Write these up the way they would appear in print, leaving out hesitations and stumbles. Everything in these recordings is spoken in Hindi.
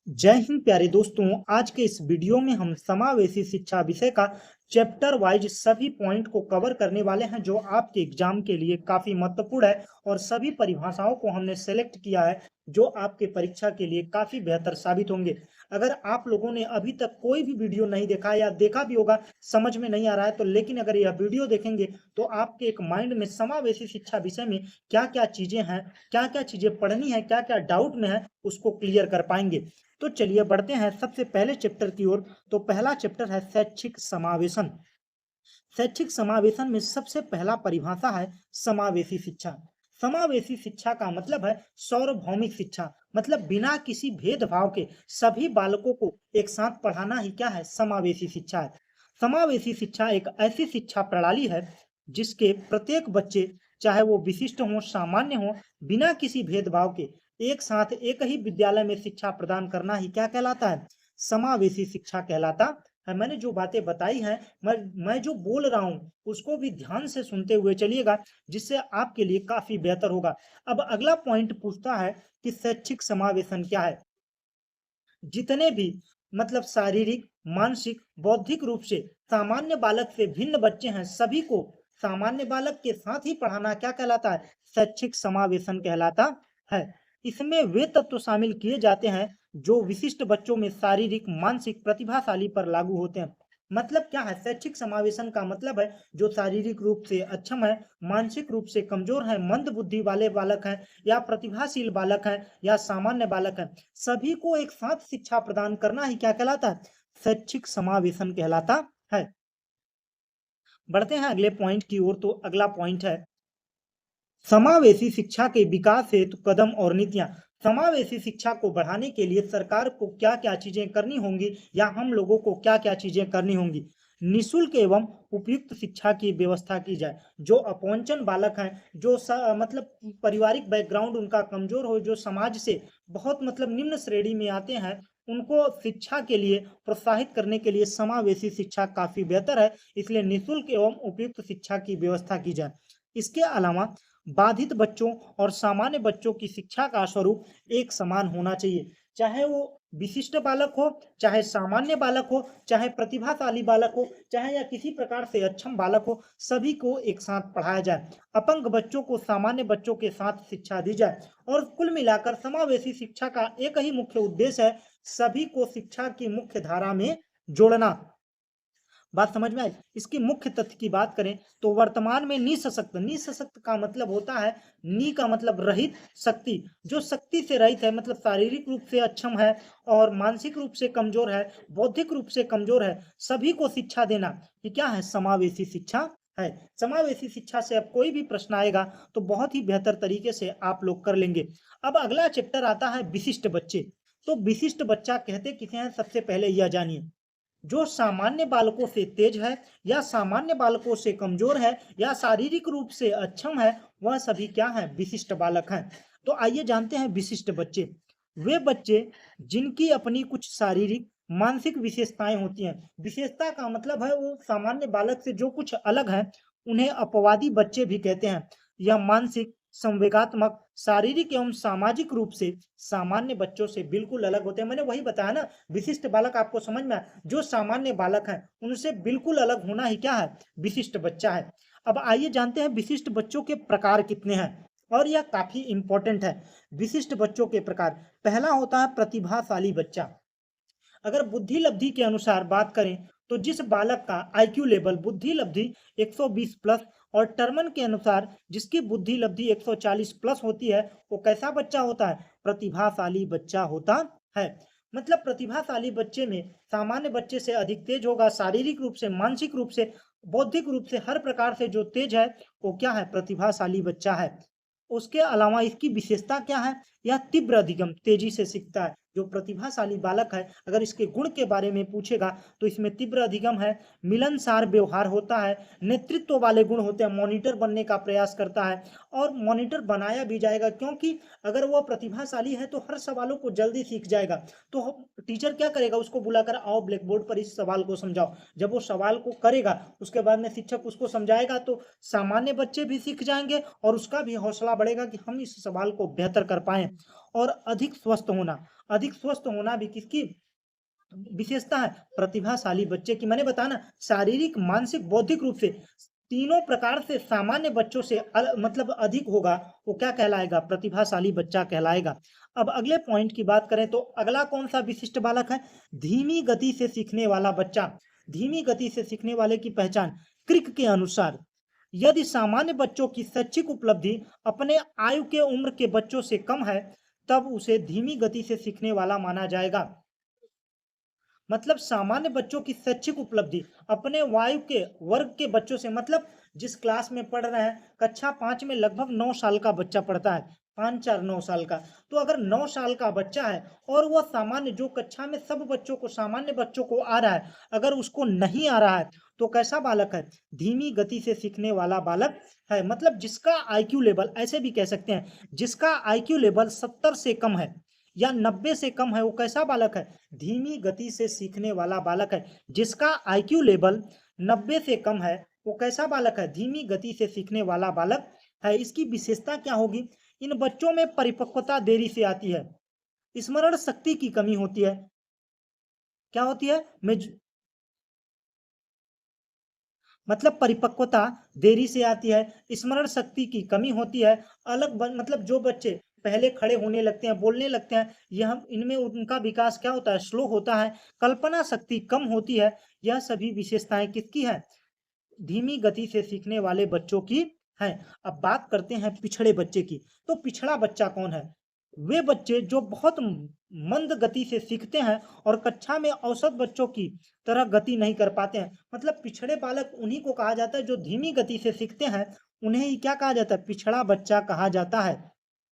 जय हिंद प्यारे दोस्तों। आज के इस वीडियो में हम समावेशी शिक्षा विषय का चैप्टर वाइज सभी पॉइंट को कवर करने वाले हैं जो आपके एग्जाम के लिए काफी महत्वपूर्ण है और सभी परिभाषाओं को हमने सेलेक्ट किया है जो आपके परीक्षा के लिए काफी बेहतर साबित होंगे। अगर आप लोगों ने अभी तक कोई भी वीडियो नहीं देखा या देखा भी होगा समझ में नहीं आ रहा है तो लेकिन अगर यह वीडियो देखेंगे तो आपके एक माइंड में समावेशी शिक्षा विषय में क्या क्या चीजें हैं, क्या क्या चीजें पढ़नी है, क्या क्या डाउट में है उसको क्लियर कर पाएंगे। तो चलिए बढ़ते हैं सबसे पहले चैप्टर की ओर। तो पहला चैप्टर है शैक्षिक समावेशन। शैक्षिक समावेशन में सबसे पहला परिभाषा है समावेशी शिक्षा। समावेशी शिक्षा का मतलब है सार्वभौमिक शिक्षा, मतलब बिना किसी भेदभाव के सभी बालकों को एक साथ पढ़ाना ही क्या है, समावेशी शिक्षा है। समावेशी शिक्षा एक ऐसी शिक्षा प्रणाली है जिसके प्रत्येक बच्चे, चाहे वो विशिष्ट हो सामान्य हो, बिना किसी भेदभाव के एक साथ एक ही विद्यालय में शिक्षा प्रदान करना ही क्या कहलाता है, समावेशी शिक्षा कहलाता है। मैंने जो बातें बताई हैं, मैं जो बोल रहा हूँ उसको भी ध्यान से सुनते हुए चलिएगा जिससे आपके लिए काफी बेहतर होगा। अब अगला पॉइंट पूछता है कि शैक्षिक समावेशन क्या है। जितने भी मतलब शारीरिक, मानसिक, बौद्धिक रूप से सामान्य बालक से भिन्न बच्चे हैं सभी को सामान्य बालक के साथ ही पढ़ाना क्या कहलाता है, शैक्षिक समावेशन कहलाता है। इसमें वे तत्व शामिल किए जाते हैं जो विशिष्ट बच्चों में शारीरिक, मानसिक, प्रतिभाशाली पर लागू होते हैं। मतलब क्या है, शैक्षिक समावेशन का मतलब है जो शारीरिक रूप से अक्षम है, मानसिक रूप से कमजोर है, मंद बुद्धि वाले बालक हैं या प्रतिभाशील बालक हैं या सामान्य बालक हैं, सभी को एक साथ शिक्षा प्रदान करना ही क्या कहलाता है, शैक्षिक समावेशन कहलाता है। बढ़ते हैं अगले पॉइंट की ओर। तो अगला पॉइंट है समावेशी शिक्षा के विकास हेतु कदम और नीतियां। समावेशी शिक्षा को बढ़ाने के लिए सरकार को क्या क्या चीजें करनी होंगी या हम लोगों को क्या क्या चीजें करनी होंगी। निःशुल्क एवं उपयुक्त शिक्षा की व्यवस्था की जाए। जो अपवंचन बालक हैं, जो मतलब पारिवारिक बैकग्राउंड उनका कमजोर हो, जो समाज से बहुत मतलब निम्न श्रेणी में आते हैं, उनको शिक्षा के लिए प्रोत्साहित करने के लिए समावेशी शिक्षा काफी बेहतर है, इसलिए निःशुल्क एवं उपयुक्त शिक्षा की व्यवस्था की जाए। इसके अलावा बाधित बच्चों और सामान्य बच्चों की शिक्षा का स्वरूप एक समान होना चाहिए, चाहे वो विशिष्ट बालक हो, चाहे सामान्य बालक हो, चाहे प्रतिभाशाली बालक हो, चाहे या किसी प्रकार से अक्षम बालक हो, सभी को एक साथ पढ़ाया जाए। अपंग बच्चों को सामान्य बच्चों के साथ शिक्षा दी जाए। और कुल मिलाकर समावेशी शिक्षा का एक ही मुख्य उद्देश्य है, सभी को शिक्षा की मुख्य धारा में जोड़ना। बात समझ में आई। इसकी मुख्य तथ्य की बात करें तो वर्तमान में निसशक्त, निसशक्त का मतलब होता है, नी का मतलब रहित, शक्ति, जो शक्ति से रहित है, मतलब शारीरिक रूप से अक्षम है और मानसिक रूप से कमजोर है, बौद्धिक रूप से कमजोर है, सभी को शिक्षा देना ये क्या है, समावेशी शिक्षा है। समावेशी शिक्षा से अब कोई भी प्रश्न आएगा तो बहुत ही बेहतर तरीके से आप लोग कर लेंगे। अब अगला चैप्टर आता है विशिष्ट बच्चे। तो विशिष्ट बच्चा कहते किसे हैं, सबसे पहले यह जानिए। जो सामान्य बालकों से तेज है या सामान्य बालकों से कमजोर है या शारीरिक रूप से अक्षम है, वह सभी क्या है, विशिष्ट बालक हैं। तो आइए जानते हैं विशिष्ट बच्चे। वे बच्चे जिनकी अपनी कुछ शारीरिक, मानसिक विशेषताएं होती हैं। विशेषता का मतलब है वो सामान्य बालक से जो कुछ अलग है, उन्हें अपवादी बच्चे भी कहते हैं। यह मानसिक, संवेगात्मक, शारीरिक एवं सामाजिक रूप से सामान्य बच्चों से बिल्कुल अलग होते हैं। मैंने वही बताया ना, विशिष्ट बालक आपको समझ में आया, जो सामान्य बालक हैं उनसे बिल्कुल अलग होना ही क्या है, विशिष्ट बच्चा है। अब आइए जानते हैं विशिष्ट बच्चों के प्रकार कितने हैं, और यह काफी इंपॉर्टेंट है। विशिष्ट बच्चों के प्रकार, पहला होता है प्रतिभाशाली बच्चा। अगर बुद्धि लब्धि के अनुसार बात करें तो जिस बालक का आईक्यू लेवल, बुद्धि लब्धि 120 प्लस और टर्मन के अनुसार जिसकी बुद्धि लब्धि 140 प्लस होती है, वो कैसा बच्चा होता है, प्रतिभाशाली बच्चा होता है। मतलब प्रतिभाशाली बच्चे में सामान्य बच्चे से अधिक तेज होगा, शारीरिक रूप से, मानसिक रूप से, बौद्धिक रूप से, हर प्रकार से जो तेज है वो क्या है, प्रतिभाशाली बच्चा है। उसके अलावा इसकी विशेषता क्या है, यह तीव्र अधिगम, तेजी से सीखता है। जो प्रतिभाशाली बालक है, अगर इसके गुण के बारे में पूछेगा तो इसमें तीव्र अधिगम है, मिलनसार व्यवहार होता है, नेतृत्व वाले गुण होते हैं, मॉनिटर बनने का प्रयास करता है और मॉनिटर बनाया भी जाएगा, क्योंकि अगर वह प्रतिभाशाली है तो हर सवालों को जल्दी सीख जाएगा। तो टीचर क्या करेगा, उसको बुलाकर आओ ब्लैक बोर्ड पर इस सवाल को समझाओ। जब वो सवाल को करेगा उसके बाद में शिक्षक उसको समझाएगा तो सामान्य बच्चे भी सीख जाएंगे और उसका भी हौसला बढ़ेगा कि हम इस सवाल को बेहतर कर पाए। और अधिक स्वस्थ होना, अधिक स्वस्थ होना भी किसकी विशेषता है? प्रतिभाशाली बच्चे की। मैंने बताया ना, शारीरिक, मानसिक, बौद्धिक रूप से तीनों प्रकार से सामान्य बच्चों से मतलब अधिक होगा, वो क्या कहलाएगा? प्रतिभाशाली बच्चा कहलाएगा। अब अगले पॉइंट की बात करें तो अगला कौन सा विशिष्ट बालक है? धीमी गति से सीखने वाला बच्चा। धीमी गति से सीखने वाले की पहचान क्रिक के अनुसार, यदि सामान्य बच्चों की शैक्षिक उपलब्धि अपने आयु के उम्र के बच्चों से कम है, तब उसे धीमी गति से सीखने वाला माना जाएगा। मतलब सामान्य बच्चों की शैक्षिक उपलब्धि अपने वायु के वर्ग के बच्चों से, मतलब जिस क्लास में पढ़ रहे हैं, कक्षा 5 में लगभग 9 साल का बच्चा पढ़ता है, 5 4 9 साल का। तो अगर 9 साल का बच्चा है और वह सामान्य, जो कक्षा में सब बच्चों को, सामान्य बच्चों को आ रहा है, अगर उसको नहीं आ रहा है, तो कैसा बालक है? धीमी गति से सीखने वाला बालक है। मतलब जिसका आईक्यू लेवल, ऐसे भी कह सकते हैं, जिसका आईक्यू लेवल 70 से कम है या 90 से कम है, वो कैसा बालक है? धीमी गति से सीखने वाला बालक है। जिसका आईक्यू लेवल 90 से कम है, वो कैसा बालक है? धीमी गति से सीखने वाला बालक है। इसकी विशेषता क्या होगी? इन बच्चों में परिपक्वता देरी से आती है, स्मरण शक्ति की कमी होती है। क्या होती है? मतलब परिपक्वता देरी से आती है, स्मरण शक्ति की कमी होती है। मतलब जो बच्चे पहले खड़े होने लगते हैं, बोलने लगते हैं, यह इनमें उनका विकास क्या होता है? स्लो होता है। कल्पना शक्ति कम होती है। यह सभी विशेषताएं किसकी है? धीमी गति से सीखने वाले बच्चों की है। अब बात करते हैं पिछड़े बच्चे की। तो पिछड़ा बच्चा कौन है? वे बच्चे जो बहुत मंद गति से सीखते हैं और कक्षा में औसत बच्चों की तरह गति नहीं कर पाते हैं। मतलब पिछड़े बालक उन्हीं को कहा जाता है जो धीमी गति से सीखते हैं, उन्हें ही क्या कहा जाता है? पिछड़ा बच्चा कहा जाता है।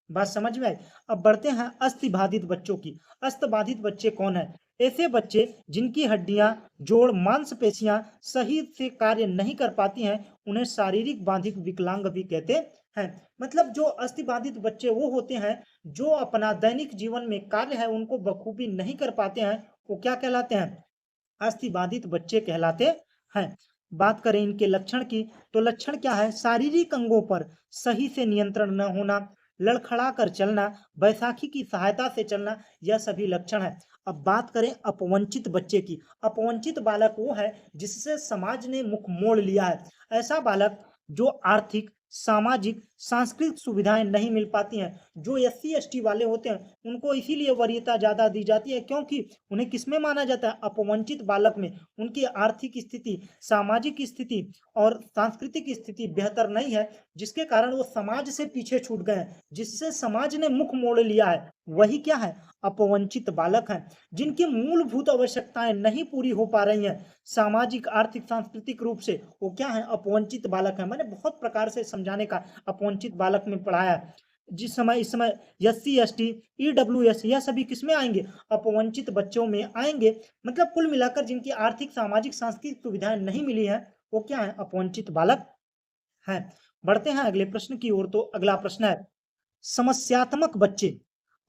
बात समझ में आई? अब बढ़ते हैं अस्थिबाधित बच्चों की। अस्थिबाधित बच्चे कौन है? ऐसे बच्चे जिनकी हड्डियां, जोड़, मांसपेशियां सही से कार्य नहीं कर पाती हैं, उन्हें शारीरिक बाधित विकलांग भी कहते हैं। मतलब जो अस्थिबाधित बच्चे वो होते हैं जो अपना दैनिक जीवन में कार्य है उनको बखूबी नहीं कर पाते हैं, वो क्या कहलाते हैं? अस्थिबाधित बच्चे कहलाते हैं। बात करें इनके लक्षण की, तो लक्षण क्या है? शारीरिक अंगों पर सही से नियंत्रण न होना, लड़खड़ा कर चलना, बैसाखी की सहायता से चलना, यह सभी लक्षण है। अब बात करें अपवंचित बच्चे की। अपवंचित बालक वो है जिससे समाज ने मुख मोड़ लिया है। ऐसा बालक जो आर्थिक, सामाजिक, सांस्कृतिक सुविधाएं नहीं मिल पाती हैं। जो एससी एसटी वाले होते हैं उनको इसीलिए वरीयता ज्यादा दी जाती है, क्योंकि उन्हें किसमें माना जाता है? अपवंचित बालक में। उनकी आर्थिक स्थिति, सामाजिक स्थिति और सांस्कृतिक स्थिति बेहतर नहीं है, जिसके कारण वो समाज से पीछे छूट गए हैं, जिससे समाज ने मुख मोड़ लिया है। वही क्या है? अपवंचित बालक हैं। जिनकी मूलभूत आवश्यकताएं नहीं पूरी हो पा रही हैं सामाजिक, आर्थिक, सांस्कृतिक रूप से, वो क्या है? अपवंचित बालक है। मैंने बहुत प्रकार से समझाने का अपवंचित बालक में पढ़ाया है। जिस समय, इस समय एससी एसटी, ईडब्ल्यूएस, यह सभी किसमें आएंगे? अपवंचित बच्चों में आएंगे। मतलब कुल मिलाकर जिनकी आर्थिक, सामाजिक, सांस्कृतिक सुविधाएं नहीं मिली है, वो क्या है? अपवंचित बालक है। बढ़ते हैं अगले प्रश्न की ओर। तो अगला प्रश्न है समस्यात्मक बच्चे।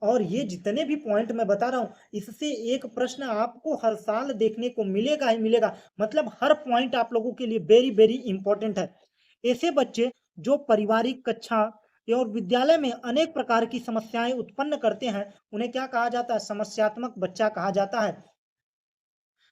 और ये जितने भी पॉइंट मैं बता रहा हूं, इससे एक प्रश्न आपको हर साल देखने को मिलेगा ही मिलेगा। मतलब हर पॉइंट आप लोगों के लिए वेरी वेरी इंपॉर्टेंट है। ऐसे बच्चे जो पारिवारिक, कक्षा और विद्यालय में अनेक प्रकार की समस्याएं उत्पन्न करते हैं, उन्हें क्या कहा जाता है? समस्यात्मक बच्चा कहा जाता है।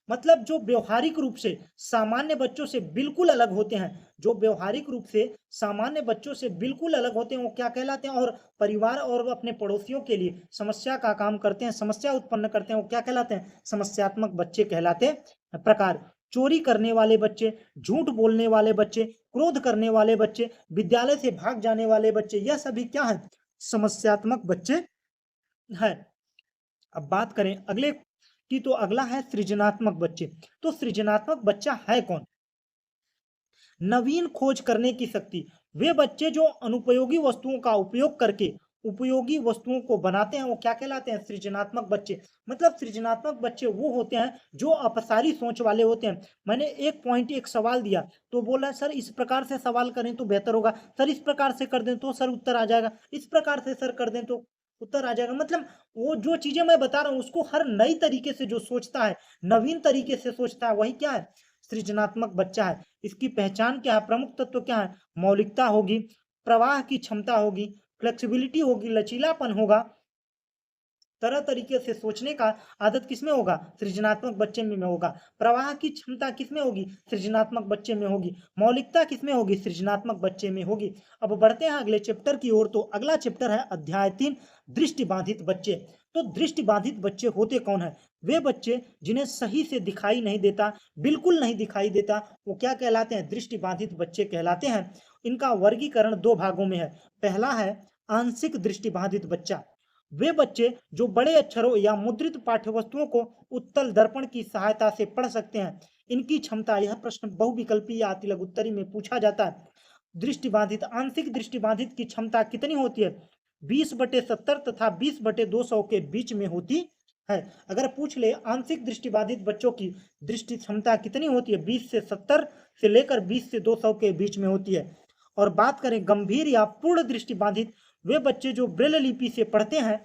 मतलब जो व्यवहारिक रूप से सामान्य बच्चों से बिल्कुल अलग होते हैं, जो व्यवहारिक रूप से सामान्य बच्चों से बिल्कुल अलग होते हैं, वो क्या कहलाते हैं? और परिवार और अपने पड़ोसियों के लिए समस्या का काम करते हैं, समस्या उत्पन्न करते हैं, वो क्या कहलाते हैं? समस्यात्मक बच्चे कहलाते हैं। प्रकार: चोरी करने वाले बच्चे, झूठ बोलने वाले बच्चे, क्रोध करने वाले बच्चे, विद्यालय से भाग जाने वाले बच्चे, यह सभी क्या है? समस्यात्मक बच्चे हैं। अब बात करें अगले की, तो अगला है सृजनात्मक बच्चे। तो सृजनात्मक बच्चा है कौन? नवीन खोज करने की शक्ति। वे बच्चे जो अनुपयोगी वस्तुओं का उपयोग करके उपयोगी वस्तुओं को बनाते हैं, वो क्या कहलाते हैं? सृजनात्मक बच्चे। मतलब सृजनात्मक बच्चे वो होते हैं जो अपसारी सोच वाले होते हैं। मैंने एक पॉइंट, एक सवाल दिया तो बोला सर इस प्रकार से सवाल करें तो बेहतर होगा, सर इस प्रकार से कर दें तो सर उत्तर आ जाएगा, इस प्रकार से सर कर दें तो उत्तर आ जाएगा। मतलब वो जो चीजें मैं बता रहा हूँ उसको हर नई तरीके से जो सोचता है, नवीन तरीके से सोचता है, वही क्या है? सृजनात्मक बच्चा है। इसकी पहचान क्या है? प्रमुख तत्व क्या है? मौलिकता होगी, प्रवाह की क्षमता होगी, फ्लेक्सिबिलिटी होगी, लचीलापन होगा, तरह तरीके से सोचने का आदत किसमें होगा? सृजनात्मक बच्चे में होगा। प्रवाह की क्षमता किसमें होगी? सृजनात्मक बच्चे में होगी। मौलिकता किसमें होगी? सृजनात्मक बच्चे में होगी। अब बढ़ते हैं अगले चैप्टर की ओर। तो अगला चैप्टर है अध्याय 3 दृष्टिबाधित बच्चे। तो दृष्टिबाधित बच्चे होते कौन है? वे बच्चे जिन्हें सही से दिखाई नहीं देता, बिल्कुल नहीं दिखाई देता, वो क्या कहलाते हैं? दृष्टिबाधित बच्चे कहलाते हैं। इनका वर्गीकरण दो भागों में है। पहला है आंशिक दृष्टिबाधित बच्चा। वे बच्चे जो बड़े अक्षरों या मुद्रित पाठ्यवस्तुओं को उत्तल दर्पण की सहायता से पढ़ सकते हैं। इनकी क्षमता, यह प्रश्न बहुविकल्पी या अतिलघु उत्तरी में पूछा जाता है। दृष्टिबाधित, आंशिक दृष्टिबाधित की क्षमता कितनी होती है? 20/70 तथा 20/200 के बीच में होती है। अगर पूछ ले आंशिक दृष्टिबाधित बच्चों की दृष्टि क्षमता कितनी होती है? 20 से 70 से लेकर 20 से 200 के बीच में होती है। और बात करें गंभीर या पूर्ण दृष्टिबाधित, वे बच्चे जो ब्रेल लिपि से पढ़ते हैं,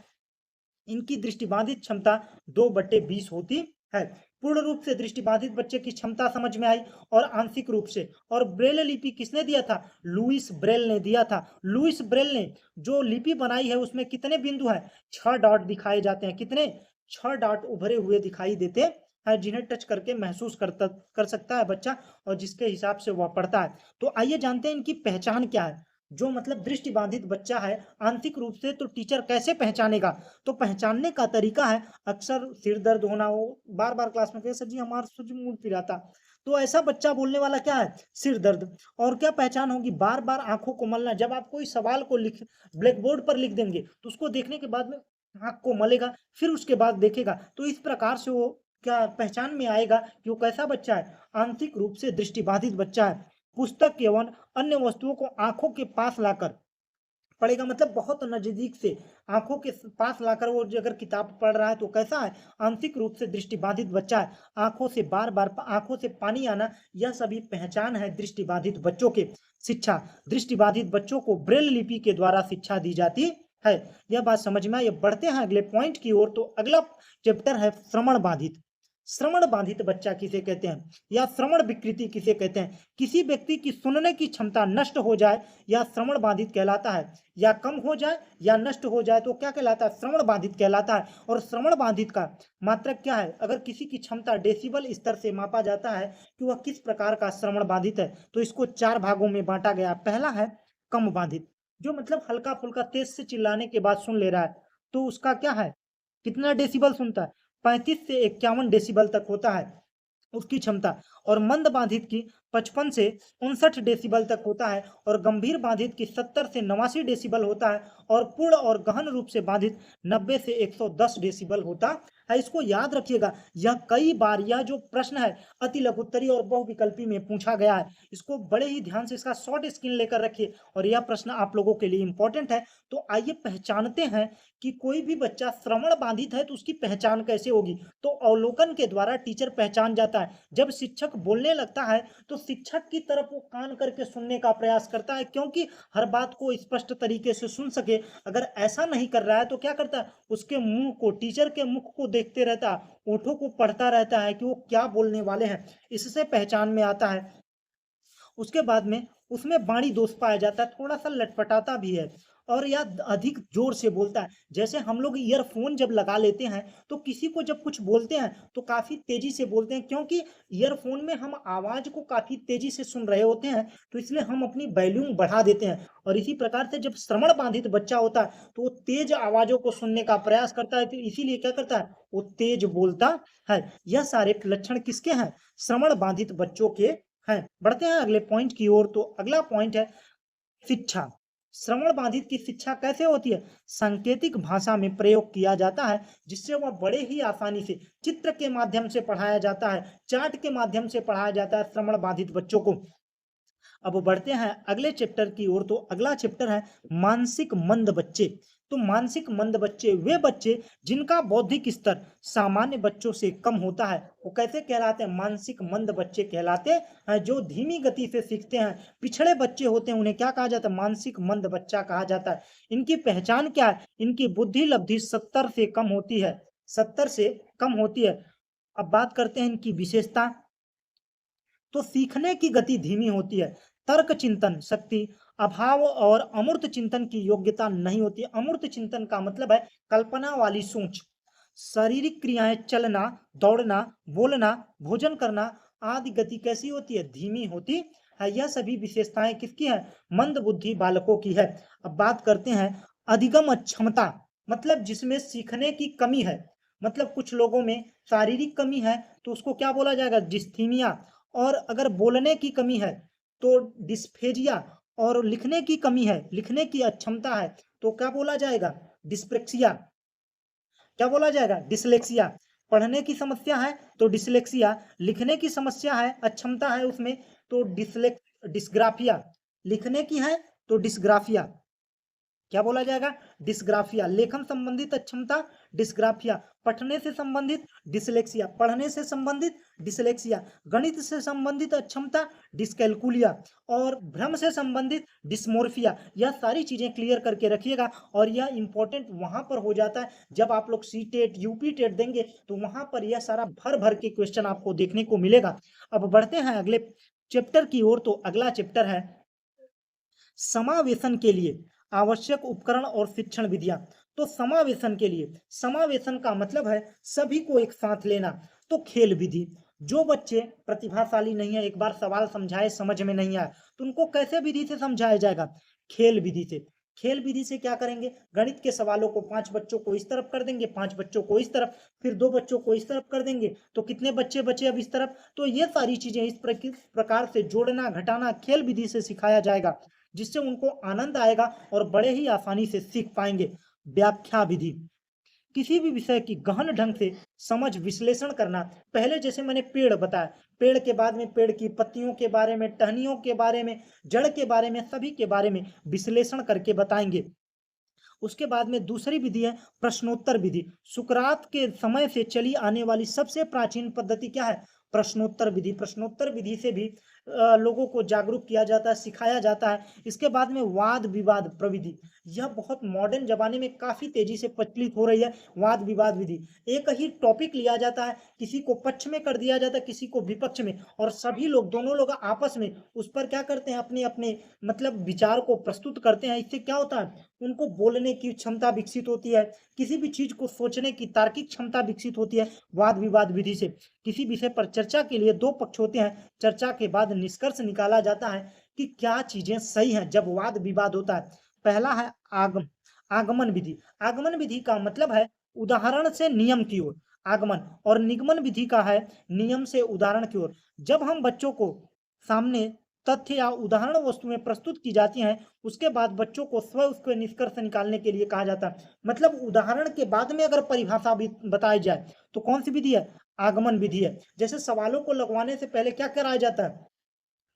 इनकी दृष्टिबाधित क्षमता 2/20 होती है। पूर्ण रूप से दृष्टिबाधित बच्चे की क्षमता समझ में आई और आंशिक रूप से। और ब्रेल लिपि किसने दिया था? लुईस ब्रेल ने दिया था। लुईस ब्रेल ने जो लिपि बनाई है उसमें कितने बिंदु हैं? 6 डॉट दिखाए जाते हैं। कितने? 6 डॉट उभरे हुए दिखाई देते हैं, जिन्हें टच करके महसूस कर सकता है बच्चा और जिसके हिसाब से वह पढ़ता है। तो आइए जानते हैं इनकी पहचान क्या है। जो मतलब दृष्टिबाधित बच्चा है आंशिक रूप से, तो टीचर कैसे पहचानेगा? तो पहचानने का तरीका है, अक्सर सिर दर्द होना हो, बार बार क्लास में कहे सर जी हमारा सर जी मूड पिराता, तो ऐसा बच्चा बोलने वाला क्या है? सिर दर्द। और क्या पहचान होगी? बार बार आंखों को मलना। जब आप कोई सवाल को लिख ब्लैक बोर्ड पर लिख देंगे तो उसको देखने के बाद में आंख को मलेगा, फिर उसके बाद देखेगा। तो इस प्रकार से वो क्या पहचान में आएगा कि वो कैसा बच्चा है? आंशिक रूप से दृष्टिबाधित बच्चा है। पुस्तक एवं अन्य वस्तुओं को आंखों के पास लाकर पढ़ेगा, मतलब बहुत नजदीक से आंखों के पास लाकर वो अगर किताब पढ़ रहा है तो कैसा है? आंशिक रूप से दृष्टिबाधित बच्चा है। आंखों से बार बार आंखों से पानी आना, यह सभी पहचान है दृष्टिबाधित बच्चों के। शिक्षा, दृष्टिबाधित बच्चों को ब्रेल लिपि के द्वारा शिक्षा दी जाती है। यह बात समझ में आई। बढ़ते हैं अगले पॉइंट की ओर। तो अगला चैप्टर है श्रवण बाधित। श्रवण बाधित बच्चा किसे कहते हैं या श्रवण विकृति किसे कहते हैं? किसी व्यक्ति की सुनने की क्षमता नष्ट हो जाए या श्रवण बाधित कहलाता है, या कम हो जाए या नष्ट हो जाए तो क्या कहलाता है? श्रवण बाधित कहलाता है। और श्रवण बाधित का मात्रक क्या है? अगर किसी की क्षमता डेसिबल स्तर से मापा जाता है कि वह किस प्रकार का श्रवण बाधित है, तो इसको 4 भागों में बांटा गया। पहला है कम बाधित, जो मतलब हल्का फुल्का तेज से चिल्लाने के बाद सुन ले रहा है, तो उसका क्या है? कितना डेसिबल सुनता है? 35 से 51 डेसिबल तक होता है उसकी क्षमता। और मंद बाधित की 55 से 59 डेसिबल तक होता है। और गंभीर बाधित की 70 से 89 डेसिबल होता है। और पूर्ण और गहन रूप से बाधित 90 से 110 डेसिबल होता है। इसको याद रखिएगा, यह कई बार यह जो प्रश्न है अति लघुत्तरी और बहुविकल्पी में पूछा गया है। इसको बड़े ही ध्यान से इसका शॉर्ट स्क्रीन लेकर रखिए और यह प्रश्न आप लोगों के लिए इंपॉर्टेंट है। तो आइए पहचानते हैं कि कोई भी बच्चा श्रवण बाधित है तो उसकी पहचान कैसे होगी। तो अवलोकन के द्वारा टीचर पहचान जाता है। जब शिक्षक बोलने लगता है तो शिक्षक की तरफ वो कान करके सुनने का प्रयास करता है, क्योंकि हर बात को स्पष्ट तरीके से सुन सके। अगर ऐसा नहीं कर रहा है तो क्या करता है? उसके मुंह को, टीचर के मुख को देखते रहता है, ओठों को पढ़ता रहता है कि वो क्या बोलने वाले हैं। इससे पहचान में आता है। उसके बाद में उसमें वाणी दोष पाया जाता है, थोड़ा सा लटपटाता भी है और या अधिक जोर से बोलता है। जैसे हम लोग ईयरफोन जब लगा लेते हैं तो किसी को जब कुछ बोलते हैं तो काफी तेजी से बोलते हैं, क्योंकि ईयरफोन में हम आवाज को काफी तेजी से सुन रहे होते हैं, तो इसलिए हम अपनी वॉल्यूम बढ़ा देते हैं। और इसी प्रकार से जब श्रवण बाधित बच्चा होता है तो वो तेज आवाजों को सुनने का प्रयास करता है, तो इसीलिए क्या करता है? वो तेज बोलता है। यह सारे लक्षण किसके हैं? श्रवण बाधित बच्चों के हैं। बढ़ते हैं अगले पॉइंट की ओर। तो अगला पॉइंट है शिक्षा। श्रवण बाधित की शिक्षा कैसे होती है? सांकेतिक भाषा में प्रयोग किया जाता है, जिससे वह बड़े ही आसानी से चित्र के माध्यम से पढ़ाया जाता है, चार्ट के माध्यम से पढ़ाया जाता है श्रवण बाधित बच्चों को। अब बढ़ते हैं अगले चैप्टर की ओर। तो अगला चैप्टर है मानसिक मंद बच्चे। तो मानसिक मंद बच्चे वे बच्चे जिनका बौद्धिक स्तर सामान्य बच्चों से कम होता है, वो कैसे कहलाते हैं? मानसिक मंद बच्चे कहलाते हैं। जो धीमी गति से सीखते हैं, पिछड़े बच्चे होते हैं, उन्हें क्या कहा जाता है? मानसिक मंद बच्चा कहा जाता है। इनकी पहचान क्या है? इनकी बुद्धि लब्धि 70 से कम होती है। 70 से कम होती है। अब बात करते हैं इनकी विशेषता। तो सीखने की गति धीमी होती है, तर्क चिंतन शक्ति अभाव और अमूर्त चिंतन की योग्यता नहीं होती। अमूर्त चिंतन का मतलब है कल्पना वाली सोच। शारीरिक क्रियाएं, चलना, दौड़ना, बोलना, भोजन करना आदि गति कैसी होती है? धीमी होती है। यह सभी विशेषताएं किसकी है? मंद बुद्धि बालकों की है। अब बात करते हैं अधिगम क्षमता, मतलब जिसमें सीखने की कमी है। मतलब कुछ लोगों में शारीरिक कमी है तो उसको क्या बोला जाएगा? डिस्थीमिया। और अगर बोलने की कमी है तो डिस्फेजिया। और लिखने की कमी है, लिखने की अक्षमता है तो क्या बोला जाएगा? डिस्प्रेक्सिया। क्या बोला जाएगा? डिसलेक्सिया। पढ़ने की समस्या है तो डिसलेक्सिया, लिखने की समस्या है, अक्षमता है उसमें तो डिस्ग्राफिया, लिखने की है तो डिस्ग्राफिया। क्या बोला जाएगा? डिस्ग्राफिया। लेखन संबंधित अक्षमता डिस्ग्राफिया, पढ़ने से संबंधित डिसलेक्सिया, पढ़ने से संबंधित डिसलेक्सिया, गणित से संबंधित अक्षमता डिस्कैल्कुलिया, और भ्रम से संबंधित डिस्मोर्फिया। यह सारी चीजें क्लियर करके रखिएगा। और यह इंपॉर्टेंट वहां पर हो जाता है जब आप लोग सी टेट, यूपी टेट देंगे तो वहां पर यह सारा भर भर के क्वेश्चन आपको देखने को मिलेगा। अब बढ़ते हैं अगले चैप्टर की ओर। तो अगला चैप्टर है समावेशन के लिए आवश्यक उपकरण और शिक्षण विधियां। तो समावेशन के लिए, समावेशन का मतलब है सभी को एक साथ लेना। तो खेल विधि, जो बच्चे प्रतिभाशाली नहीं है, एक बार सवाल समझाए समझ में नहीं आया तो उनको कैसे विधि से समझाया जाएगा? खेल विधि से। खेल विधि से क्या करेंगे? गणित के सवालों को 5 बच्चों को इस तरफ कर देंगे, 5 बच्चों को इस तरफ, फिर 2 बच्चों को इस तरफ कर देंगे तो कितने बच्चे बचे अब इस तरफ? तो ये सारी चीजें इस प्रकार से जोड़ना घटाना खेल विधि से सिखाया जाएगा, जिससे उनको आनंद आएगा और बड़े ही आसानी से सीख पाएंगे। व्याख्या विधि, किसी भी विषय की गहन ढंग से समझ विश्लेषण करना। पहले जैसे मैंने पेड़ बताया, पेड़ के बाद में पेड़ की पत्तियों के बारे में, टहनियों के बारे में, जड़ के बारे में, सभी के बारे में विश्लेषण करके बताएंगे। उसके बाद में दूसरी विधि है प्रश्नोत्तर विधि। सुकरात के समय से चली आने वाली सबसे प्राचीन पद्धति क्या है? प्रश्नोत्तर विधि। प्रश्नोत्तर विधि से भी लोगों को जागरूक किया जाता है, सिखाया जाता है। इसके बाद में वाद विवाद प्रविधि, यह बहुत मॉडर्न जमाने में काफी तेजी से प्रचलित हो रही है। वाद विवाद विधि, एक ही टॉपिक लिया जाता है, किसी को पक्ष में कर दिया जाता है, किसी को विपक्ष में, और सभी लोग, दोनों लोग आपस में उस पर क्या करते हैं? अपने अपने मतलब विचार को प्रस्तुत करते हैं। इससे क्या होता है? उनको बोलने की क्षमता विकसित होती है, किसी भी चीज को सोचने की तार्किक क्षमता विकसित होती है वाद विवाद विधि से। किसी विषय पर चर्चा के लिए 2 पक्ष होते हैं, चर्चा के बाद निष्कर्ष निकाला जाता है कि क्या चीजें सही हैं जब वाद विवाद होता है। पहला है आगमन विधि। आगमन विधि का मतलब है उदाहरण से नियम की ओर आगमन, और निगमन विधि का है नियम से उदाहरण की ओर। जब हम बच्चों को सामने तथ्य या उदाहरण वस्तुएं प्रस्तुत की जाती हैं, उसके बाद बच्चों को स्व उसके निष्कर्ष निकालने के लिए कहा जाता है। मतलब उदाहरण के बाद में अगर परिभाषा भी बताई जाए तो कौन सी विधि है? आगमन विधि है। जैसे सवालों को लगवाने से पहले क्या कराया जाता है?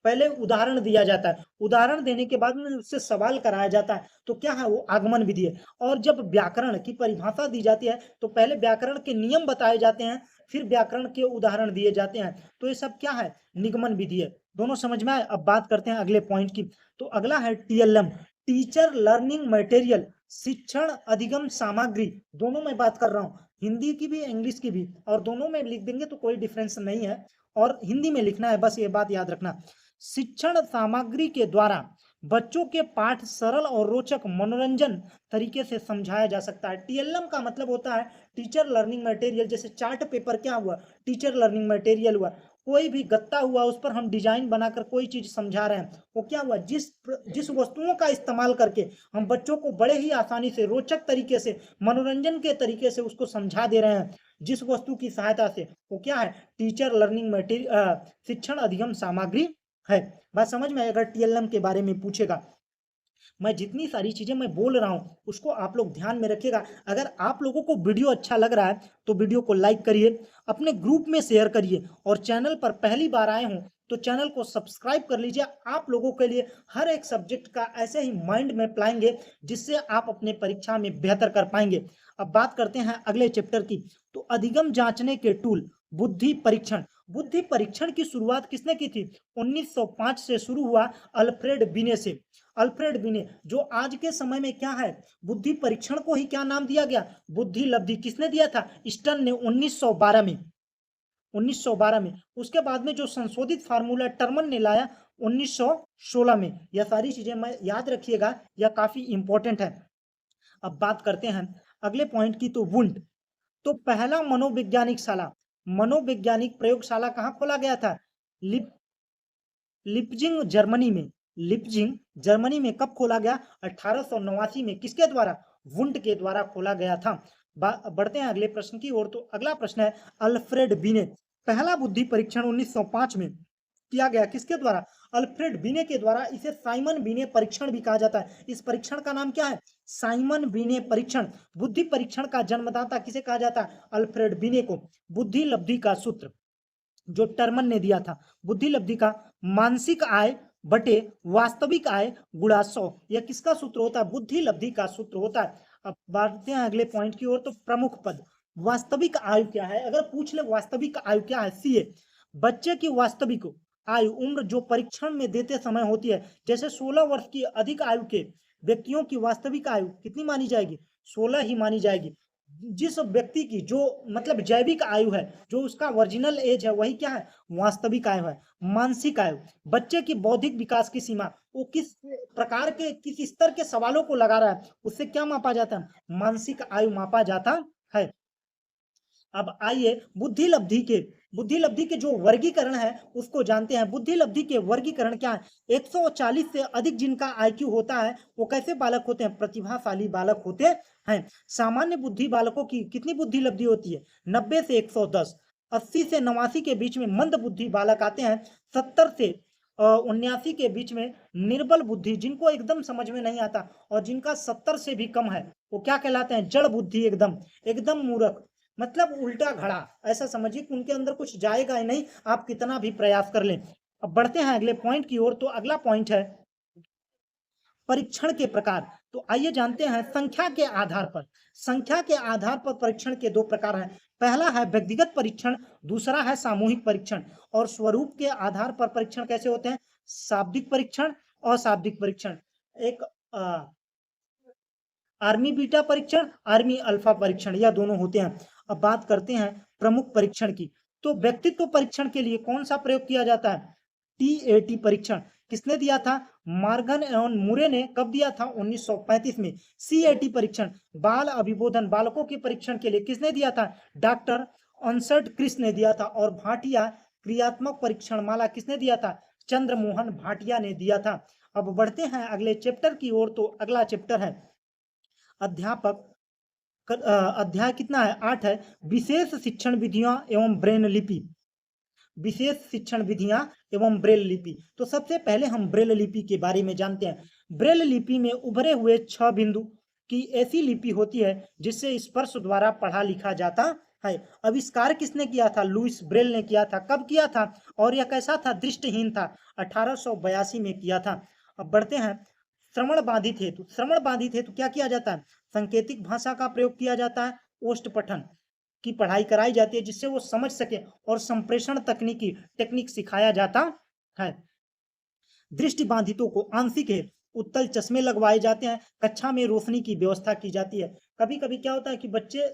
पहले उदाहरण दिया जाता है, उदाहरण देने के बाद में उससे सवाल कराया जाता है, तो क्या है? वो आगमन विधि है। और जब व्याकरण की परिभाषा दी जाती है तो पहले व्याकरण के नियम बताए जाते हैं, फिर व्याकरण के उदाहरण दिए जाते हैं, तो ये सब क्या है? निगमन विधि है। दोनों समझ में आए? अब बात करते हैं अगले पॉइंट की। तो अगला है टीएलएम, टीचर लर्निंग मटेरियल, शिक्षण अधिगम सामग्री। दोनों में बात कर रहा हूँ, हिंदी की भी इंग्लिश की भी, और दोनों में लिख देंगे तो कोई डिफरेंस नहीं है, और हिंदी में लिखना है, बस ये बात याद रखना। शिक्षण सामग्री के द्वारा बच्चों के पाठ सरल और रोचक मनोरंजन तरीके से समझाया जा सकता है। टीएलएम का मतलब होता है टीचर लर्निंग मटेरियल। जैसे चार्ट पेपर क्या हुआ? टीचर लर्निंग मटेरियल हुआ। कोई भी गत्ता हुआ, उस पर हम डिजाइन बनाकर कोई चीज समझा रहे हैं, वो क्या हुआ? जिस वस्तुओं का इस्तेमाल करके हम बच्चों को बड़े ही आसानी से, रोचक तरीके से, मनोरंजन के तरीके से उसको समझा दे रहे हैं, जिस वस्तु की सहायता से, वो क्या है? टीचर लर्निंग मटेरियल, शिक्षण अधिगम सामग्री है। बात समझ में? अगर टीएलएम के बारे में पूछेगा, मैं जितनी सारी चीजें मैं बोल रहा हूं उसको आप लोग ध्यान में रखिएगा। अगर आप लोगों को वीडियो अच्छा लग रहा है तो वीडियो को लाइक करिए, अपने ग्रुप में शेयर करिए, और चैनल पर पहली बार आए हों तो चैनल को सब्सक्राइब कर लीजिए। आप लोगों के लिए हर एक सब्जेक्ट का ऐसे ही माइंड में लाएंगे जिससे आप अपने परीक्षा में बेहतर कर पाएंगे। अब बात करते हैं अगले चैप्टर की। तो अधिगम जांचने के टूल, बुद्धि परीक्षण। बुद्धि परीक्षण की शुरुआत किसने की थी? 1905 से शुरू हुआ, अल्फ्रेड बिने से। अल्फ्रेड बिने, जो आज के समय में क्या है, बुद्धि परीक्षण को ही क्या नाम दिया गया? बुद्धि लब्धि। किसने दिया था? स्टर्न ने 1912 में। 1912 में। उसके बाद में जो संशोधित फार्मूला टर्मन ने लाया 1916 में। यह सारी चीजें मैं याद रखिएगा, यह काफी इंपॉर्टेंट है। अब बात करते हैं अगले पॉइंट की, तो वुंड। तो पहला मनोवैज्ञानिक प्रयोगशाला कहाँ खोला गया था? लिप लिप्जिंग जर्मनी में। लिप्जिंग जर्मनी में कब खोला गया? 1889 में। किसके द्वारा? वुंड के द्वारा खोला गया था। बढ़ते हैं अगले प्रश्न की ओर। तो अगला प्रश्न है अल्फ्रेड बीने। पहला बुद्धि परीक्षण 1905 में किया गया। किसके द्वारा? अल्फ्रेड बीने के द्वारा। इसे साइमन बीने परीक्षण भी कहा जाता है। इस परीक्षण का नाम क्या है? साइमन बीने परीक्षण। बुद्धि परीक्षण का जन्मदाता किसे कहा जाता है? अल्फ्रेड बीने को। बुद्धि लब्धि का सूत्र जो टर्मन ने दिया था, बुद्धि लब्धि का मानसिक आय बटे वास्तविक आय गुणा 100, यह किसका सूत्र होता है? बुद्धि लब्धि का सूत्र होता है। अब बढ़ते हैं अगले पॉइंट की ओर। तो प्रमुख पद। वास्तविक आयु क्या है? अगर पूछ ले वास्तविक आयु क्या है, सीए। बच्चे की वास्तविक आयु उम्र जो परीक्षण में देते समय होती है। जैसे 16 वर्ष की अधिक आयु के व्यक्तियों की वास्तविक आयु कितनी मानी जाएगी? 16 ही मानी जाएगी। जिस व्यक्ति की जो मतलब जैविक आयु है, जो उसका ओरिजिनल एज है, वही क्या है? वास्तविक आयु है। मानसिक आयु, बच्चे की बौद्धिक विकास की सीमा, वो किस प्रकार के किस स्तर के सवालों को लगा रहा है, उससे क्या मापा जाता है? मानसिक आयु मापा जाता है। अब आइए बुद्धि लब्धि के जो वर्गीकरण है उसको जानते हैं। बुद्धि लब्धि के वर्गीकरण क्या है? 140 से अधिक जिनका आईक्यू होता है वो कैसे बालक होते हैं? प्रतिभाशाली बालक होते हैं। सामान्य बुद्धि बालकों की कितनी बुद्धि लब्धि होती है? 90 से 110। 80 से 89 के बीच में मंद बुद्धि बालक आते हैं। 70 से 79 के बीच में निर्बल बुद्धि, जिनको एकदम समझ में नहीं आता, और जिनका 70 से भी कम है वो क्या कहलाते हैं? जड़ बुद्धि, एकदम एकदम मूर्ख, मतलब उल्टा घड़ा। ऐसा समझिए कि उनके अंदर कुछ जाएगा ही नहीं, आप कितना भी प्रयास कर लें। अब बढ़ते हैं अगले पॉइंट की ओर। तो अगला पॉइंट है परीक्षण के प्रकार। तो आइए जानते हैं संख्या के आधार पर परीक्षण के दो प्रकार हैं। पहला है व्यक्तिगत परीक्षण, दूसरा है सामूहिक परीक्षण। और स्वरूप के आधार पर परीक्षण कैसे होते हैं? शाब्दिक परीक्षण, अशाब्दिक परीक्षण। एक आर्मी बीटा परीक्षण, आर्मी अल्फा परीक्षण, यह दोनों होते हैं। अब बात करते हैं प्रमुख परीक्षण की। तो व्यक्तित्व परीक्षण के लिए कौन सा प्रयोग किया जाता है? टीएटी परीक्षण। किसने दिया था? मार्गन एवं मुरे ने। कब दिया था? 1935 में। सीएटी परीक्षण, बाल अभिबोधन, बालकों के परीक्षण के लिए किसने दिया था? डॉक्टर अनसर्ट क्रिस ने दिया था। और भाटिया क्रियात्मक परीक्षण माला किसने दिया था? चंद्रमोहन भाटिया ने दिया था। अब बढ़ते हैं अगले चैप्टर की ओर। तो अगला चैप्टर है अध्यापक अध्याय कितना है? 8 है। विशेष शिक्षण विधियां एवं ब्रेल लिपि। विशेष शिक्षण विधियां एवं ब्रेल लिपि। तो सबसे पहले हम ब्रेल लिपि के बारे में जानते हैं। ब्रेल लिपि में उभरे हुए 6 बिंदु की ऐसी लिपि होती है जिससे स्पर्श द्वारा पढ़ा लिखा जाता है। आविष्कार किसने किया था? लुइस ब्रेल ने किया था। कब किया था? और यह कैसा था? दृष्टिहीन था। 1882 में किया था। अब बढ़ते हैं श्रवण बाधित हेतु। श्रवण बाधित हेतु क्या किया जाता है? सांकेतिक भाषा का प्रयोग किया जाता है। ओष्ठ पठन की पढ़ाई कराई जाती है जिससे वो समझ सके, और संप्रेषण टेक्निक सिखाया जाता है। दृष्टि बाधितों को आंशिक है उत्तल चश्मे लगवाए जाते हैं। कक्षा में रोशनी की व्यवस्था की जाती है। कभी कभी क्या होता है कि बच्चे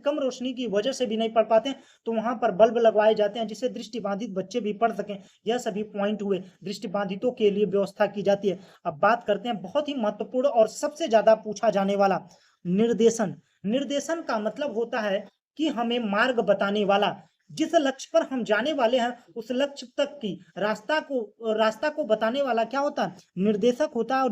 कम रोशनी की वजह से भी नहीं पढ़ पाते, तो वहां पर बल्ब लगवाए जाते हैं जिससे दृष्टि बाधित बच्चे भी पढ़ सकें। यह सभी पॉइंट हुए। दृष्टि बाधितों के लिए व्यवस्था की जाती है। अब बात करते हैं बहुत ही महत्वपूर्ण और सबसे ज्यादा पूछा जाने वाला निर्देशन। निर्देशन का मतलब होता है कि हमें मार्ग बताने वाला, जिस लक्ष्य पर हम जाने वाले हैं उस लक्ष्य तक की रास्ता को बताने वाला क्या होता है? निर्देशक होता है। और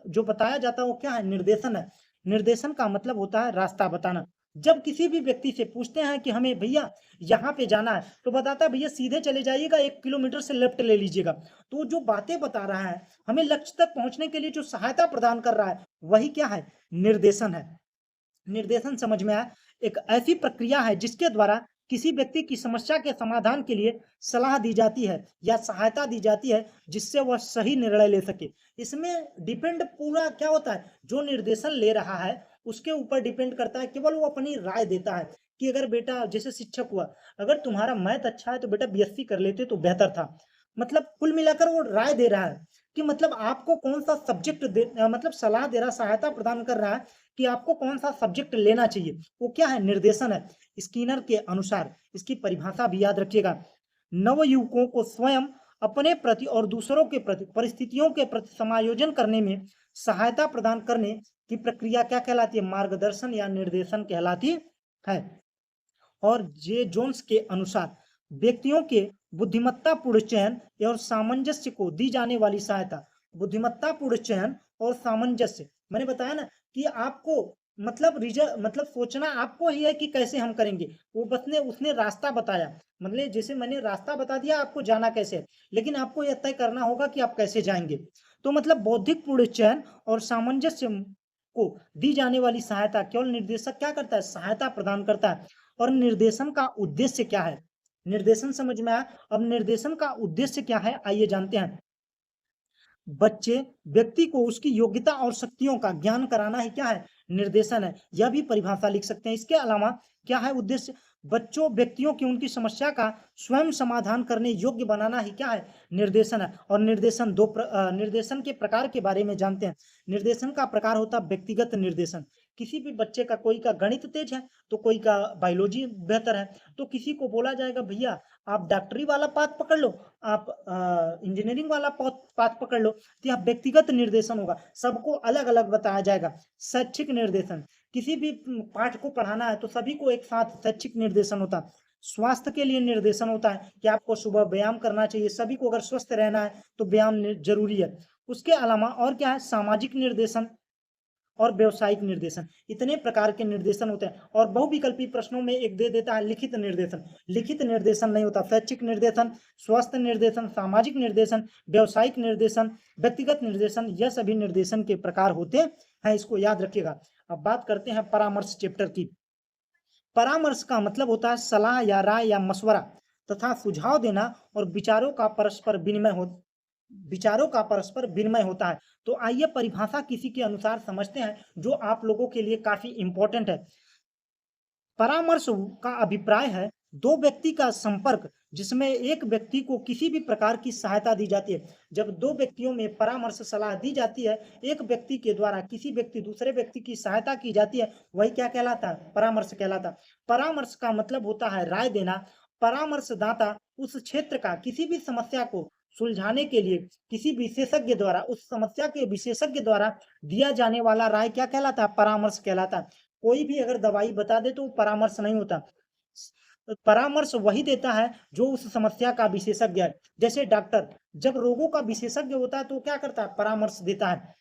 जो बताया जाता है वो क्या है? निर्देशन है। निर्देशन का मतलब होता है रास्ता बताना। जब किसी भी व्यक्ति से पूछते हैं कि हमें भैया यहाँ पे जाना है, तो बताता है भैया सीधे चले जाइएगा, 1 किलोमीटर से लेफ्ट ले लीजिएगा। तो जो बातें बता रहा है, हमें लक्ष्य तक पहुंचने के लिए जो सहायता प्रदान कर रहा है, वही क्या है? निर्देशन है। निर्देशन समझ में आया? एक ऐसी प्रक्रिया है जिसके द्वारा किसी व्यक्ति की समस्या के समाधान के लिए सलाह दी जाती है या सहायता दी जाती है जिससे वह सही निर्णय ले सके। इसमें डिपेंड पूरा क्या होता है? जो निर्देशन ले रहा है उसके ऊपर डिपेंड करता है। केवल वो अपनी राय देता है कि अगर बेटा, जैसे शिक्षक हुआ, अगर तुम्हारा मैथ अच्छा है तो बेटा बीएससी कर लेते तो बेहतर था। मतलब कुल मिलाकर वो राय दे रहा है कि मतलब आपको कौन सा सब्जेक्ट मतलब सलाह दे रहा, सहायता प्रदान कर रहा है कि आपको कौन सा सब्जेक्ट लेना चाहिए। वो क्या है? निर्देशन है। स्किनर के अनुसार इसकी परिभाषा भी याद रखिएगा। नवयुवकों को स्वयं अपने प्रति और दूसरों के प्रति परिस्थितियों के प्रति समायोजन करने में सहायता प्रदान करने की प्रक्रिया क्या कहलाती है? मार्गदर्शन या निर्देशन कहलाती है। और जे जोन्स के अनुसार व्यक्तियों के बुद्धिमत्तापूर्ण चयन और सामंजस्य को दी जाने वाली सहायता, बुद्धिमत्तापूर्ण चयन और सामंजस्य, मैंने बताया ना कि आपको मतलब सोचना आपको ही है कि कैसे हम करेंगे, वो बस ने उसने रास्ता बताया, मतलब जैसे मैंने रास्ता बता दिया आपको जाना कैसे है, लेकिन आपको यह तय करना होगा कि आप कैसे जाएंगे। तो मतलब बौद्धिक पूर्ण चयन और सामंजस्य को दी जाने वाली सहायता केवल निर्देशक क्या करता है? सहायता प्रदान करता है। और निर्देशन का उद्देश्य क्या है? निर्देशन समझ में आया। अब निर्देशन का उद्देश्य क्या है आइए जानते हैं। बच्चे व्यक्ति को उसकी योग्यता और शक्तियों का ज्ञान कराना ही क्या है? निर्देशन है। यह भी परिभाषा लिख सकते हैं। इसके अलावा क्या है उद्देश्य? बच्चों व्यक्तियों की उनकी समस्या का स्वयं समाधान करने योग्य बनाना ही क्या है? निर्देशन है। और निर्देशन के प्रकार के बारे में जानते हैं। निर्देशन का प्रकार होता है व्यक्तिगत निर्देशन। किसी भी बच्चे का, कोई का गणित तेज है तो कोई का बायोलॉजी बेहतर है, तो किसी को बोला जाएगा भैया आप डॉक्टरी वाला पाथ पकड़ लो, आप इंजीनियरिंग वाला पाथ पकड़ लो। तो यह व्यक्तिगत निर्देशन होगा, सबको अलग अलग बताया जाएगा। शैक्षिक निर्देशन, किसी भी पाठ को पढ़ाना है तो सभी को एक साथ शैक्षिक निर्देशन होता है। स्वास्थ्य के लिए निर्देशन होता है कि आपको सुबह व्यायाम करना चाहिए, सभी को अगर स्वस्थ रहना है तो व्यायाम जरूरी है। उसके अलावा और क्या है? सामाजिक निर्देशन और व्यवसायिक निर्देशन, इतने प्रकार के निर्देशन होते हैं। और बहुविकल्पी प्रश्नों में एक दे देता है लिखित निर्देशन। लिखित निर्देशन नहीं होता। शैक्षिक निर्देशन, स्वास्थ्य निर्देशन, सामाजिक निर्देशन, व्यवसायिक निर्देशन, व्यक्तिगत निर्देशन, यह सभी निर्देशन के प्रकार होते हैं, इसको याद रखिएगा। अब बात करते हैं परामर्श चैप्टर की। परामर्श का मतलब होता है सलाह या राय या मशवरा तथा सुझाव देना और विचारों का परस्पर विनिमय होता है। तो आइए परिभाषा किसी के अनुसार समझते हैं जो आप लोगों के लिए काफी इंपॉर्टेंट है। परामर्श का अभिप्राय है दो व्यक्ति का संपर्क जिसमें एक व्यक्ति को किसी भी प्रकार की सहायता दी जाती है। जब दो व्यक्तियों में परामर्श सलाह दी जाती है, एक व्यक्ति के द्वारा किसी व्यक्ति दूसरे व्यक्ति की सहायता की जाती है, वही क्या कहलाता है? परामर्श कहलाता है। परामर्श का मतलब होता है राय देना। परामर्शदाता उस क्षेत्र का किसी भी समस्या को सुलझाने के लिए किसी विशेषज्ञ द्वारा, उस समस्या के विशेषज्ञ द्वारा दिया जाने वाला राय क्या कहलाता है? परामर्श कहलाता है। कोई भी अगर दवाई बता दे तो वो परामर्श नहीं होता। परामर्श वही देता है जो उस समस्या का विशेषज्ञ है। जैसे डॉक्टर जब रोगों का विशेषज्ञ होता है तो क्या करता है? परामर्श देता है।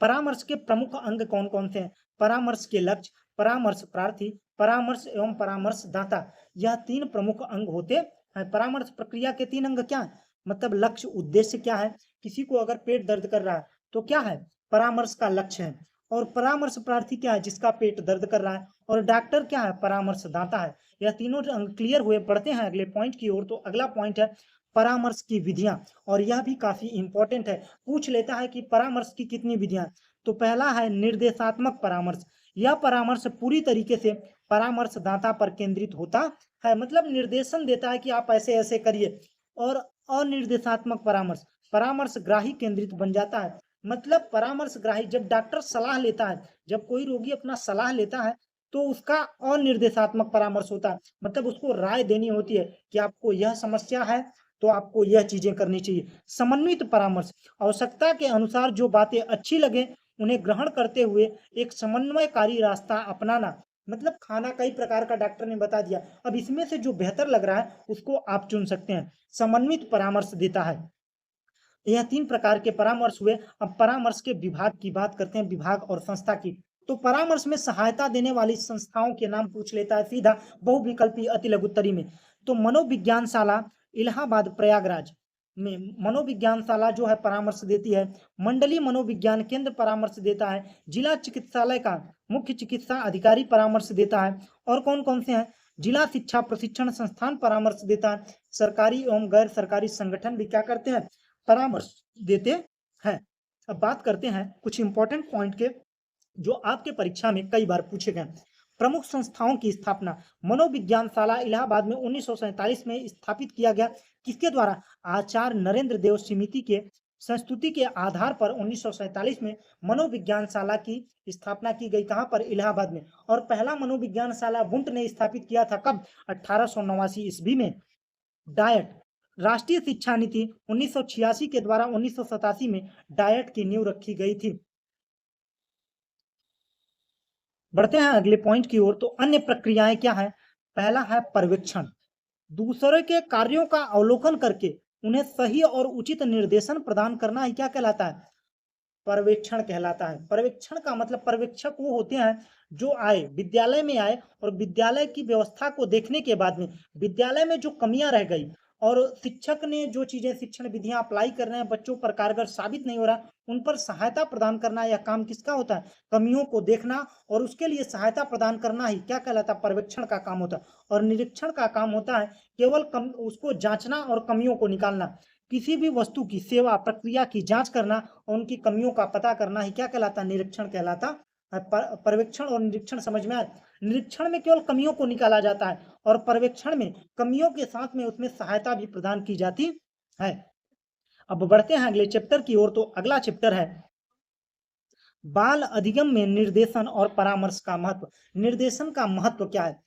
परामर्श के प्रमुख अंग कौन कौन से हैं? परामर्श के लक्ष्य, परामर्श प्रार्थी, परामर्श एवं परामर्शदाता, यह तीन प्रमुख अंग होते हैं। परामर्श प्रक्रिया के तीन अंग क्या है? मतलब लक्ष्य, उद्देश्य क्या है? किसी को अगर पेट दर्द कर रहा है तो क्या है? परामर्श का लक्ष्य है। और परामर्श प्रार्थी क्या है? जिसका पेट दर्द कर रहा है। और डॉक्टर क्या है? परामर्शदाता है। यह तीनों अंग क्लियर हुए। बढ़ते हैं अगले पॉइंट की ओर। तो अगला पॉइंट है परामर्श की विधियां, और यह भी काफी इंपॉर्टेंट है। पूछ लेता है कि परामर्श की कितनी विधियां। तो पहला है निर्देशात्मक परामर्श। यह परामर्श पूरी तरीके से परामर्शदाता पर केंद्रित होता है, मतलब निर्देशन देता है कि आप ऐसे ऐसे करिए। और अनिर्देशात्मक परामर्श, परामर्शग्राही केंद्रित बन जाता है। मतलब परामर्शग्राही जब डॉक्टर सलाह लेता है, जब कोई रोगी अपना सलाह लेता है तो उसका अनिर्देशात्मक परामर्श होता है। मतलब उसको राय देनी होती है कि आपको यह समस्या है तो आपको यह चीजें करनी चाहिए। समन्वित परामर्श, आवश्यकता के अनुसार जो बातें अच्छी लगे उन्हें ग्रहण करते हुए एक समन्वयकारी रास्ता अपनाना। मतलब खाना कई प्रकार का डॉक्टर ने बता दिया, अब इसमें से जो बेहतर लग रहा है उसको आप चुन सकते हैं। समन्वित परामर्श देता है। यह तीन प्रकार के परामर्श हुए। अब परामर्श के विभाग की बात करते हैं, विभाग और संस्था की। तो परामर्श में सहायता देने वाली संस्थाओं के नाम पूछ लेता है सीधा बहुविकल्पी अति लघुत्तरी में। तो मनोविज्ञानशाला इलाहाबाद प्रयागराज में मनोविज्ञानशाला जो है परामर्श देती है। मंडलीय मनोविज्ञान केंद्र परामर्श देता है। जिला चिकित्सालय का मुख्य चिकित्सा अधिकारी परामर्श देता है। और कौन कौन से हैं? जिला शिक्षा प्रशिक्षण संस्थान परामर्श देता है। सरकारी एवं गैर सरकारी संगठन भी क्या करते हैं? परामर्श देते हैं। अब बात करते हैं कुछ इंपॉर्टेंट पॉइंट के जो आपके परीक्षा में कई बार पूछे गए। प्रमुख संस्थाओं की स्थापना, मनोविज्ञानशाला इलाहाबाद में 1947 में स्थापित किया गया। किसके द्वारा? आचार्य नरेंद्र देव समिति के संस्तुति के आधार पर 1947 में मनोविज्ञानशाला की स्थापना की गई। कहां पर? इलाहाबाद में। और पहला मनोविज्ञानशाला वुंट ने स्थापित किया था कब? 1889 ईस्वी में। डायट राष्ट्रीय शिक्षा नीति 1986 के द्वारा 1987 में डायट की नींव रखी गई थी। बढ़ते हैं अगले पॉइंट की ओर। तो अन्य प्रक्रियाएं क्या है? पहला है पर्यवेक्षण। दूसरे के कार्यों का अवलोकन करके उन्हें सही और उचित निर्देशन प्रदान करना ही क्या कहलाता है? पर्यवेक्षण कहलाता है। पर्यवेक्षण का मतलब पर्यवेक्षक वो होते हैं जो आए, विद्यालय में आए और विद्यालय की व्यवस्था को देखने के बाद में विद्यालय में जो कमियां रह गई और शिक्षक ने जो चीजें शिक्षण विधियां अप्लाई कर रहे हैं बच्चों पर कारगर साबित नहीं हो रहा, उन पर सहायता प्रदान करना, यह काम किसका होता है? कमियों को देखना और उसके लिए सहायता प्रदान करना ही क्या कहलाता है? पर्यवेक्षण का काम होता है। और निरीक्षण का काम होता है केवल उसको जांचना और कमियों को निकालना। किसी भी वस्तु की, सेवा, प्रक्रिया की जांच करना और उनकी कमियों का पता करना ही क्या कहलाता? निरीक्षण कहलाता है। पर्यवेक्षण और निरीक्षण समझ में आया? निरीक्षण में केवल कमियों को निकाला जाता है और पर्यवेक्षण में कमियों के साथ में उसमें सहायता भी प्रदान की जाती है। अब बढ़ते हैं अगले चैप्टर की ओर। तो अगला चैप्टर है बाल अधिगम में निर्देशन और परामर्श का महत्व। निर्देशन का महत्व क्या है?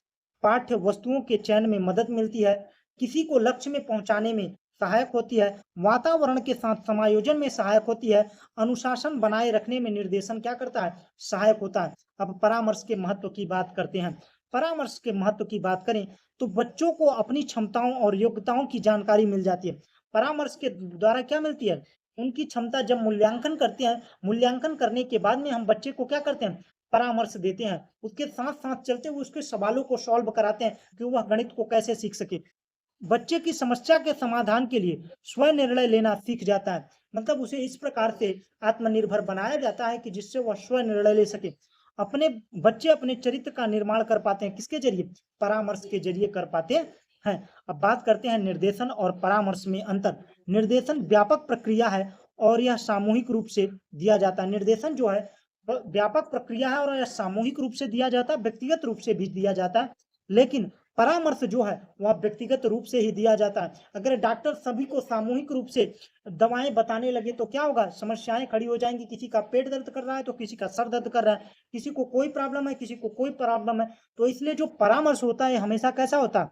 पाठ्य वस्तुओं के चयन में मदद मिलती है, किसी को लक्ष्य में पहुंचाने में सहायक होती है, वातावरण के साथ समायोजन में सहायक होती है, अनुशासन बनाए रखने में निर्देशन क्या करता है? सहायक होता है। अब परामर्श के महत्व की बात करते हैं। परामर्श के महत्व की बात करें तो बच्चों को अपनी क्षमताओं और योग्यताओं की जानकारी मिल जाती है। परामर्श के द्वारा क्या मिलती है? उनकी क्षमता जब मूल्यांकन करते हैं, मूल्यांकन करने के बाद में हम बच्चे को क्या करते हैं? परामर्श देते हैं। उसके साथ-साथ चलते हुए उसके सवालों को सॉल्व कराते हैं कि वह गणित को कैसे सीख सके। बच्चे की समस्या के समाधान के लिए स्व निर्णय लेना सीख जाता है। मतलब उसे इस प्रकार से आत्मनिर्भर बनाया जाता है कि जिससे वह स्व निर्णय ले सके। अपने बच्चे अपने चरित्र का निर्माण कर पाते हैं, किसके ज़रिए? परामर्श के ज़रिए कर पाते हैं। अब बात करते हैं निर्देशन और परामर्श में अंतर। निर्देशन व्यापक प्रक्रिया है और यह सामूहिक रूप से दिया जाता है। निर्देशन जो है व्यापक प्रक्रिया है और यह सामूहिक रूप से दिया जाता है, व्यक्तिगत रूप से भी दिया जाता है। लेकिन परामर्श जो है वह व्यक्तिगत रूप से ही दिया जाता है। अगर डॉक्टर सभी को सामूहिक रूप से दवाएं बताने लगे तो क्या होगा? समस्याएं खड़ी हो जाएंगी। किसी का पेट दर्द कर रहा है तो किसी का सर दर्द कर रहा है, किसी को कोई प्रॉब्लम है, किसी को कोई प्रॉब्लम है। तो इसलिए जो परामर्श होता है हमेशा कैसा होता है?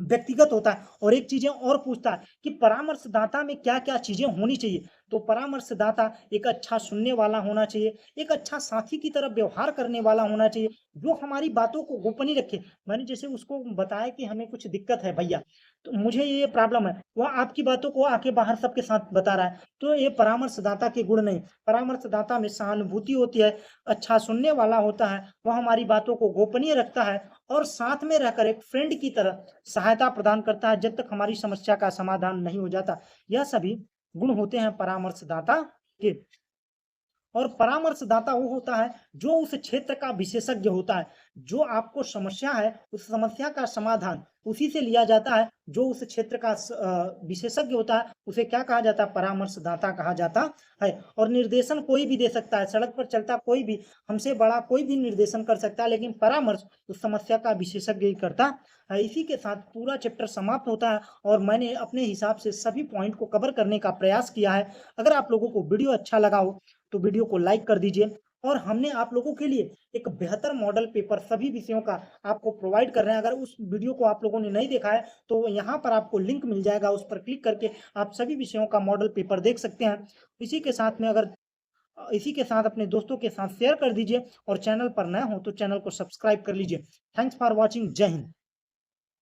व्यक्तिगत होता है। और एक चीजें और पूछता है कि परामर्शदाता में क्या-क्या चीजें होनी चाहिए। तो परामर्शदाता एक अच्छा सुनने वाला होना चाहिए, एक अच्छा साथी की तरह व्यवहार करने वाला होना चाहिए, जो हमारी बातों को गोपनीय रखे। मैंने जैसे उसको बताया कि हमें कुछ दिक्कत है भैया, तो मुझे ये प्रॉब्लम है, वह आपकी बातों को आके बाहर सबके साथ बता रहा है, तो ये परामर्शदाता के गुण नहीं। परामर्शदाता में सहानुभूति होती है, अच्छा सुनने वाला होता है, वह हमारी बातों को गोपनीय रखता है और साथ में रहकर एक फ्रेंड की तरह सहायता प्रदान करता है जब तक हमारी समस्या का समाधान नहीं हो जाता। यह सभी गुण होते हैं परामर्शदाता के। और परामर्शदाता वो होता है जो उस क्षेत्र का विशेषज्ञ होता है। जो आपको समस्या है, उस समस्या का समाधान उसी से लिया जाता है। जो उस क्षेत्र का विशेषज्ञ होता है, उसे क्या कहा जाता है? परामर्शदाता कहा जाता है। और निर्देशन कोई भी दे सकता है, सड़क पर चलता कोई भी, हमसे बड़ा कोई भी निर्देशन कर सकता है, लेकिन परामर्श उस समस्या का विशेषज्ञ ही करता है। इसी के साथ पूरा चैप्टर समाप्त होता है और मैंने अपने हिसाब से सभी पॉइंट को कवर करने का प्रयास किया है। अगर आप लोगों को वीडियो अच्छा लगा हो तो वीडियो को लाइक कर दीजिए। और हमने आप लोगों के लिए एक बेहतर मॉडल पेपर सभी विषयों का आपको प्रोवाइड कर रहे हैं। अगर उस वीडियो को आप लोगों ने नहीं देखा है तो यहाँ पर आपको लिंक मिल जाएगा, उस पर क्लिक करके आप सभी विषयों का मॉडल पेपर देख सकते हैं। इसी के साथ में इसी के साथ अपने दोस्तों के साथ शेयर कर दीजिए और चैनल पर नए हो तो चैनल को सब्सक्राइब कर लीजिए। Thanks for watching. जय हिंद।